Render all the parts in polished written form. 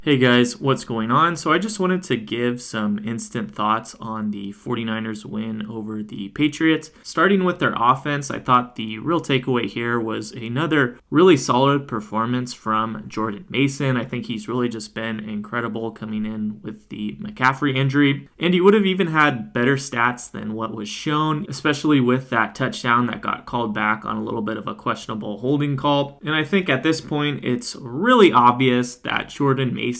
Hey guys, what's going on? So I just wanted to give some instant thoughts on the 49ers win over the Patriots. Starting with their offense, I thought the real takeaway here was another really solid performance from Jordan Mason. I think he's really just been incredible coming in with the McCaffrey injury. And he would have even had better stats than what was shown, especially with that touchdown that got called back on a little bit of a questionable holding call. And I think at this point, it's really obvious that Jordan Mason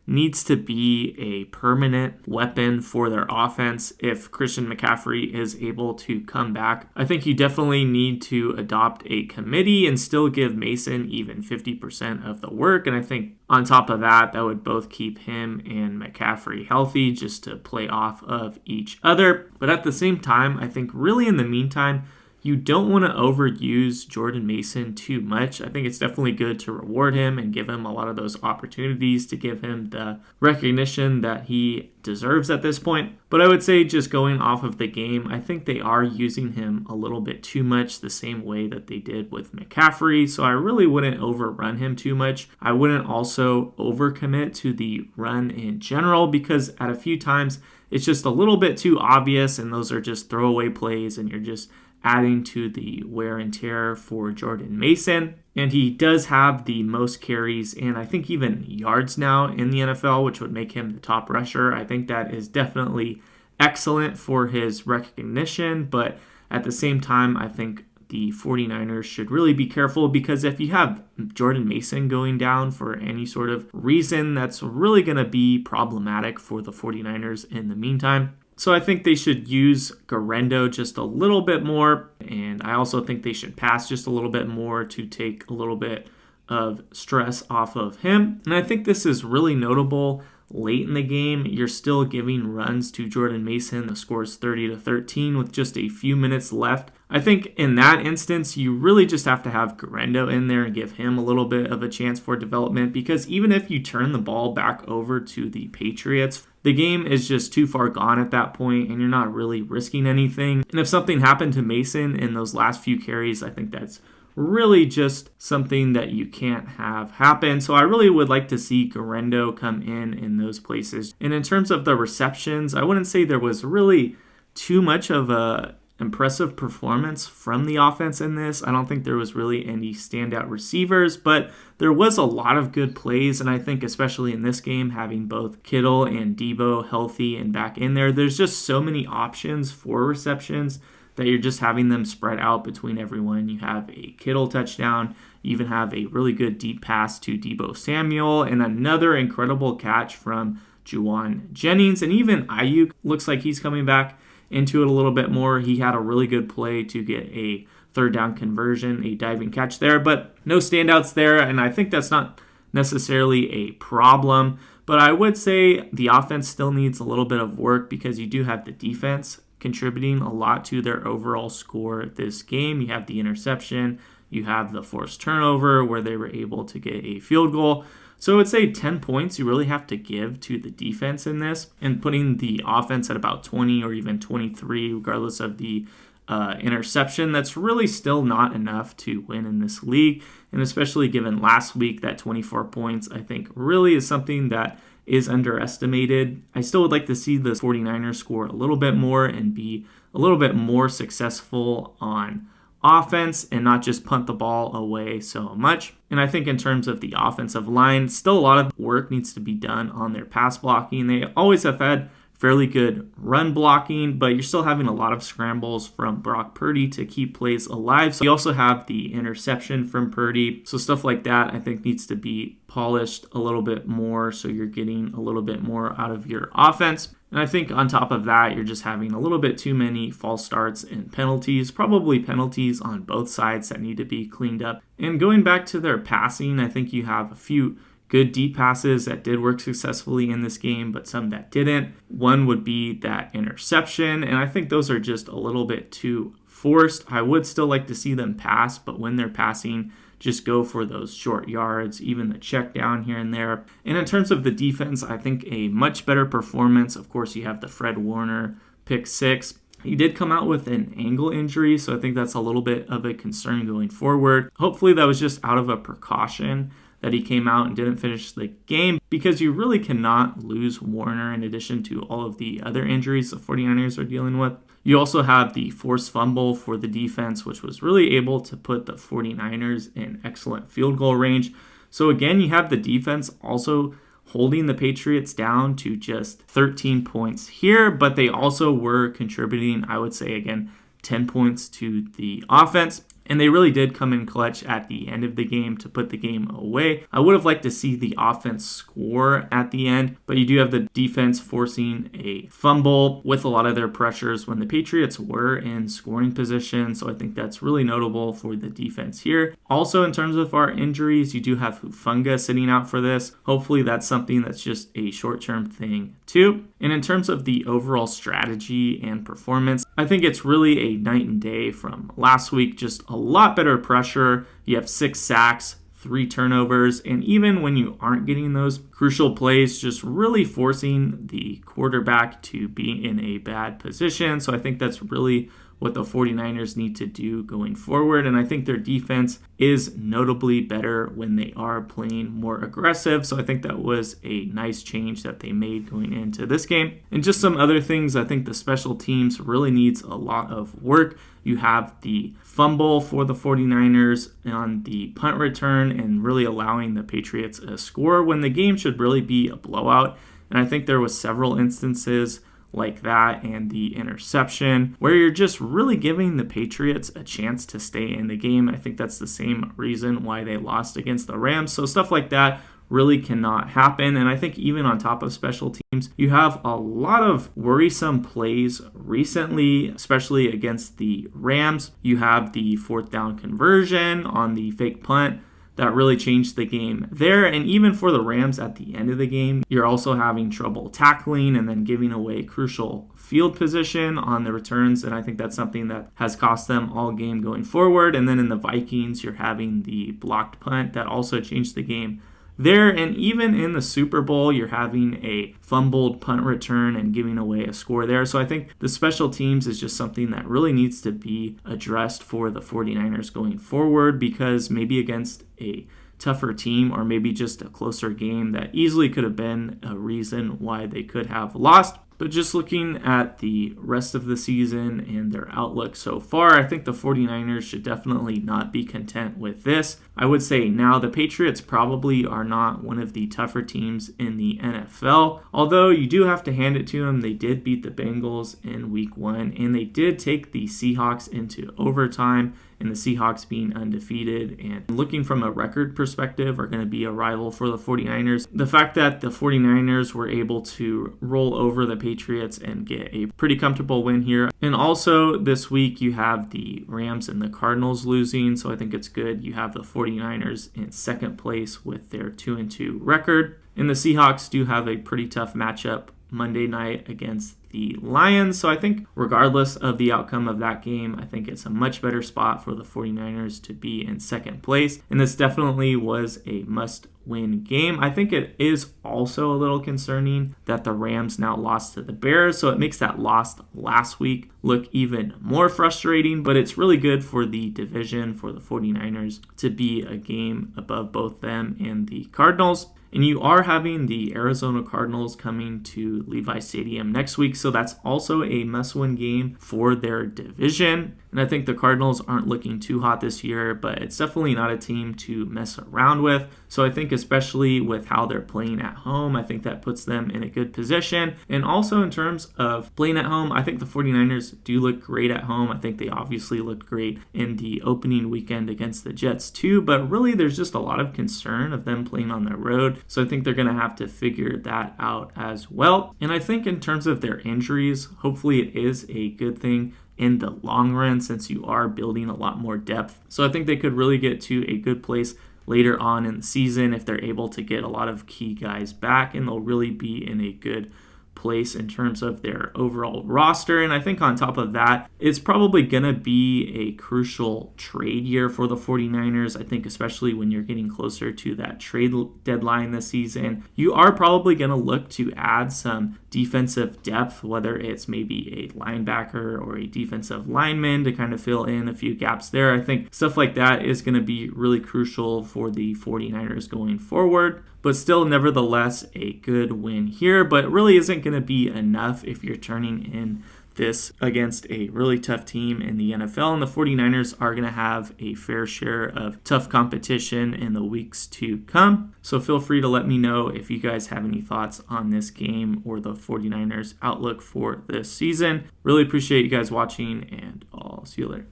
needs to be a permanent weapon for their offense if Christian McCaffrey is able to come back. I think you definitely need to adopt a committee and still give Mason even 50% of the work. And I think on top of that, that would both keep him and McCaffrey healthy just to play off of each other. But at the same time, I think really in the meantime, you don't want to overuse Jordan Mason too much. I think it's definitely good to reward him and give him a lot of those opportunities to give him the recognition that he deserves at this point. But I would say just going off of the game, I think they are using him a little bit too much the same way that they did with McCaffrey. So I really wouldn't overrun him too much. I wouldn't also overcommit to the run in general because at a few times it's just a little bit too obvious and those are just throwaway plays and you're just adding to the wear and tear for Jordan Mason. And he does have the most carries and I think even yards now in the NFL, which would make him the top rusher. I think that is definitely excellent for his recognition, but at the same time, I think the 49ers should really be careful because if you have Jordan Mason going down for any sort of reason, that's really going to be problematic for the 49ers in the meantime. So I think they should use Guerendo just a little bit more, and I also think they should pass just a little bit more to take a little bit of stress off of him. And I think this is really notable late in the game. You're still giving runs to Jordan Mason. The score is 30-13 with just a few minutes left. I think in that instance, you really just have to have Guerendo in there and give him a little bit of a chance for development because even if you turn the ball back over to the Patriots, the game is just too far gone at that point and you're not really risking anything. And if something happened to Mason in those last few carries, I think that's really just something that you can't have happen. So I really would like to see Guerendo come in those places. And in terms of the receptions, I wouldn't say there was really too much of a impressive performance from the offense in this. I don't think there was really any standout receivers, but there was a lot of good plays. And I think especially in this game, having both Kittle and Debo healthy and back in there, there's just so many options for receptions that you're just having them spread out between everyone. You have a Kittle touchdown. You even have a really good deep pass to Debo Samuel and another incredible catch from Juwan Jennings. And even Ayuk looks like he's coming back into it a little bit more. He had a really good play to get a third down conversion, a diving catch there, but no standouts there. And I think that's not necessarily a problem, but I would say the offense still needs a little bit of work because you do have the defense contributing a lot to their overall score this game. You have the interception, you have the forced turnover where they were able to get a field goal. So I would say 10 points you really have to give to the defense in this, and putting the offense at about 20 or even 23, regardless of the interception, that's really still not enough to win in this league. And especially given last week, that 24 points, I think really is something that is underestimated. I still would like to see the 49ers score a little bit more and be a little bit more successful on offense and not just punt the ball away so much. And I think in terms of the offensive line, still a lot of work needs to be done on their pass blocking. They always have had fairly good run blocking, but you're still having a lot of scrambles from Brock Purdy to keep plays alive. So you also have the interception from Purdy. So stuff like that I think needs to be polished a little bit more so you're getting a little bit more out of your offense. And I think on top of that, you're just having a little bit too many false starts and penalties, probably penalties on both sides that need to be cleaned up. And going back to their passing, I think you have a few good deep passes that did work successfully in this game, but some that didn't. One would be that interception, and I think those are just a little bit too forced. I would still like to see them pass, but when they're passing, just go for those short yards, even the check down here and there. And in terms of the defense, I think a much better performance. Of course, you have the Fred Warner pick six. He did come out with an ankle injury, so I think that's a little bit of a concern going forward. Hopefully that was just out of a precaution that he came out and didn't finish the game, because you really cannot lose Warner in addition to all of the other injuries the 49ers are dealing with. You also have the forced fumble for the defense, which was really able to put the 49ers in excellent field goal range. So again, you have the defense also holding the Patriots down to just 13 points here, but they also were contributing, I would say, again, 10 points to the offense. And they really did come in clutch at the end of the game to put the game away. I would have liked to see the offense score at the end, but you do have the defense forcing a fumble with a lot of their pressures when the Patriots were in scoring position. So I think that's really notable for the defense here. Also, in terms of our injuries, you do have Hufanga sitting out for this. Hopefully that's something that's just a short-term thing too. And in terms of the overall strategy and performance, I think it's really a night and day from last week. Just a lot better pressure. You have 6 sacks, 3 turnovers, and even when you aren't getting those crucial plays, just really forcing the quarterback to be in a bad position. So I think that's really what the 49ers need to do going forward. And I think their defense is notably better when they are playing more aggressive. So I think that was a nice change that they made going into this game. And just some other things, I think the special teams really needs a lot of work. You have the fumble for the 49ers on the punt return and really allowing the Patriots a score when the game should really be a blowout. And I think there was several instances like that and the interception where you're just really giving the Patriots a chance to stay in the game. I think that's the same reason why they lost against the Rams. So stuff like that really cannot happen. And I think even on top of special teams, you have a lot of worrisome plays recently, especially against the Rams. You have the 4th down conversion on the fake punt that really changed the game there. And even for the Rams at the end of the game, you're also having trouble tackling and then giving away crucial field position on the returns. And I think that's something that has cost them all game going forward. And then in the Vikings, you're having the blocked punt that also changed the game there. And even in the Super Bowl, you're having a fumbled punt return and giving away a score there. So I think the special teams is just something that really needs to be addressed for the 49ers going forward, because maybe against a tougher team or maybe just a closer game that easily could have been a reason why they could have lost. But just looking at the rest of the season and their outlook so far, I think the 49ers should definitely not be content with this. I would say now the Patriots probably are not one of the tougher teams in the NFL, although you do have to hand it to them. They did beat the Bengals in week 1, and they did take the Seahawks into overtime, and the Seahawks being undefeated and looking from a record perspective are going to be a rival for the 49ers. The fact that the 49ers were able to roll over the Patriots and get a pretty comfortable win here. And also this week you have the Rams and the Cardinals losing, so I think it's good. You have the 49ers in second place with their 2-2 record. And the Seahawks do have a pretty tough matchup Monday night against the Lions. So I think regardless of the outcome of that game, I think it's a much better spot for the 49ers to be in second place. And this definitely was a must-win game. I think it is also a little concerning that the Rams now lost to the Bears. So it makes that loss last week look even more frustrating. But it's really good for the division for the 49ers to be a game above both them and the Cardinals. And you are having the Arizona Cardinals coming to Levi Stadium next week, so that's also a must-win game for their division. And I think the Cardinals aren't looking too hot this year, but it's definitely not a team to mess around with. So I think especially with how they're playing at home, I think that puts them in a good position. And also in terms of playing at home, I think the 49ers do look great at home. I think they obviously looked great in the opening weekend against the Jets too, but really there's just a lot of concern of them playing on the road. So I think they're going to have to figure that out as well. And I think in terms of their injuries, hopefully it is a good thing in the long run since you are building a lot more depth. So I think they could really get to a good place later on in the season if they're able to get a lot of key guys back, and they'll really be in a good place in terms of their overall roster. And I think on top of that, it's probably going to be a crucial trade year for the 49ers. I think especially when you're getting closer to that trade deadline this season, you are probably going to look to add some defensive depth, whether it's maybe a linebacker or a defensive lineman to kind of fill in a few gaps there. I think stuff like that is going to be really crucial for the 49ers going forward. But still, nevertheless, a good win here, but it really isn't going to be enough if you're turning in this against a really tough team in the NFL, and the 49ers are going to have a fair share of tough competition in the weeks to come. So feel free to let me know if you guys have any thoughts on this game or the 49ers outlook for this season. Really appreciate you guys watching, and I'll see you later.